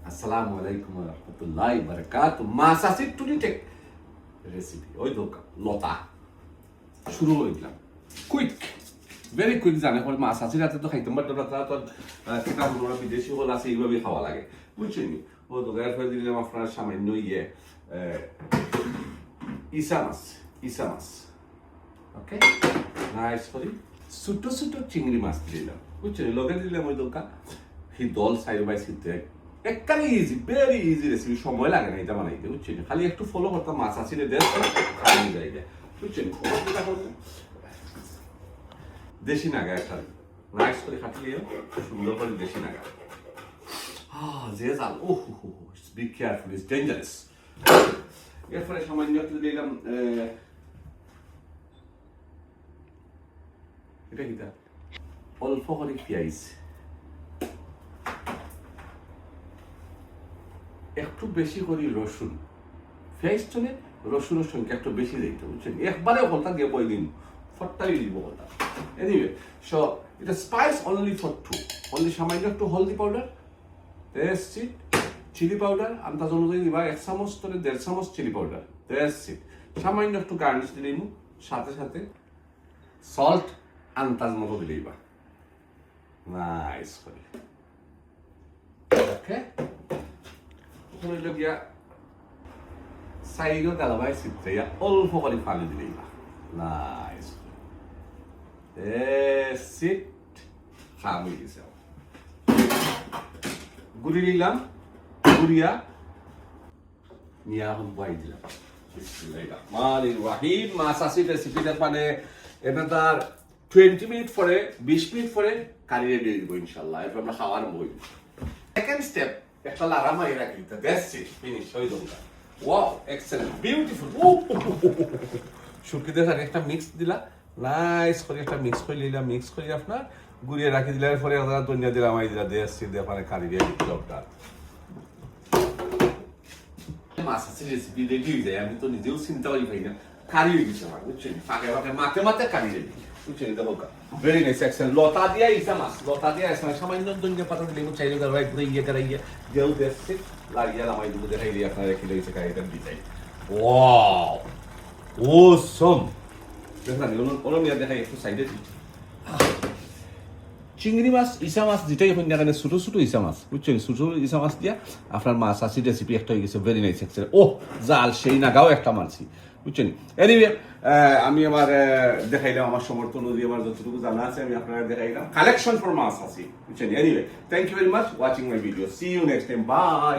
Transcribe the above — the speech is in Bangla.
আসসালামু আলাইকুম ওয়া রাহমাতুল্লাহি ওয়া বারাকাতুহু। মাছ আছে টুনিটেক রেসিপি ওই দোকা লতা শুরু হইলাম কুইক ভেরি কুইক জানে পরে মাছ আছে রাতে তো খাইতাম বাট রাতে তো কিতা হলো বিদেশি হল আছে এইভাবে খাওয়া লাগে বুঝছেন ও তো গায়ের ফেলে দিলাম আপনার সামান্য ইসা মাছ ওকে নাইস করি ছোট ছোট চিংড়ি মাছ দিলাম বুঝছেন লগে দিলাম ওই দোকা দল সাইড বাই সিতে একবারে ইজি ভেরি ইজি রেসিপি সময় লাগে না এটা বানাইতে বুঝছেন খালি একটু ফলো করতাম মাছ আসলে দেন খালি যাই বুঝছেন দেশি নাগা একটা রাইস করে খাটলিয়ে সুন্দর করে দেশি নাগা যে জাল ও বি কেয়ারফুল ইজ ডেঞ্জারাস এরপরে সামান্য একটু দিলাম এটা কি অল্প করে পেঁয়াজ একটু বেশি করি রসুন পেঁয়াজ চলে রসুনের সংখ্যা একটু বেশি দিতে বুঝছেন একবারে কথা দিয়ে বই দিন ফট্টাই দিব কথা এনিওয়ে সো এটা spice only for two only সামান্য একটু হলদি পাউডার টেস্ট চিলি পাউডার আন্দাজ অনুযায়ী দিবা 1 চামচ করে 1.5 চামচ চিলি পাউডার টেস্ট সামান্য একটু গার্নিশ দিলেই সাথে সাথে সল্ট আন্দাজ মতো দিলেই বা নাইস করে ওকে ওখানে গিয়া সাইডও গালাবাই সিটে অল্প করে পানি দিলেই বা নাইস সিট খামি দিছে গুড়ি দিলাম গুড়িয়া নিয়ে এখন বয়াই দিলাম রাহিম মাছ আসি রেসিপিটা মানে এটা তার 20 মিনিট পরে 20 মিনিট পরে কারি রেডি দিব ইনশাআল্লাহ এরপর আমরা খাওয়ার বই সেকেন্ড স্টেপ একটা লারা মাই রাখি তো দ্যাটস ইট ফিনিশ হই দোকা ওয়াও এক্সেলেন্ট বিউটিফুল শুকিয়ে দেন একটা মিক্স দিলা নাইস করে একটা মিক্স করে নিলাম মিক্স করে আপনার গুড়িয়ে রাখি দিলে পরে আপনারা ধনিয়া দিলাম আই দিলা দ্যাটস ইট মানে কারি রেডি জবটা মাছ আছে রেসিপি রেডি হয়ে যায় আমি তো নিজেও চিন্তা করি পাই না কারি হয়ে গেছে আমার বুঝছেন ফাঁকে ফাঁকে মাতে মাতে কারি রেডি বুঝছেন দেখো ভেরি নাইস এক্সেলেন্ট লতা দিয়া ইসা মাছ লতা দিয়া ইসা সামান্য ধনিয়া পাতা দিলে চাইলে দাঁড়াই পুরো ইয়ে করাইয়া দেও দেখছে লাগিয়া লামাই দুটো দেখাই দিয়ে আপনারা রেখে দিয়েছে কারিটা দিতে ওয়াও ওসম দেখেন ওরম ইয়া দেখাই একটু সাইডে চিংড়ি মাছ ইসা মাছ যেটাই এখন দেখানে ছোটো ছোটো ইসা মাছ বুঝছেন ছোটো ইসা মাছ দিয়া আপনার মাছ আসি রেসিপি একটা হয়ে গেছে ভেরি নাইস এক্সেলেন্ট ও জাল সেই নাগাও একটা মারছি বুঝছেন এনিওয়ে আমি আমার দেখাইলাম আমার সমর্থ অনুযায়ী আমার যতটুকু জানা আছে আমি আপনারা দেখাইলাম কালেকশন ফর মাছ আসি বুঝছেন anyway thank you very much watching my video see you next time by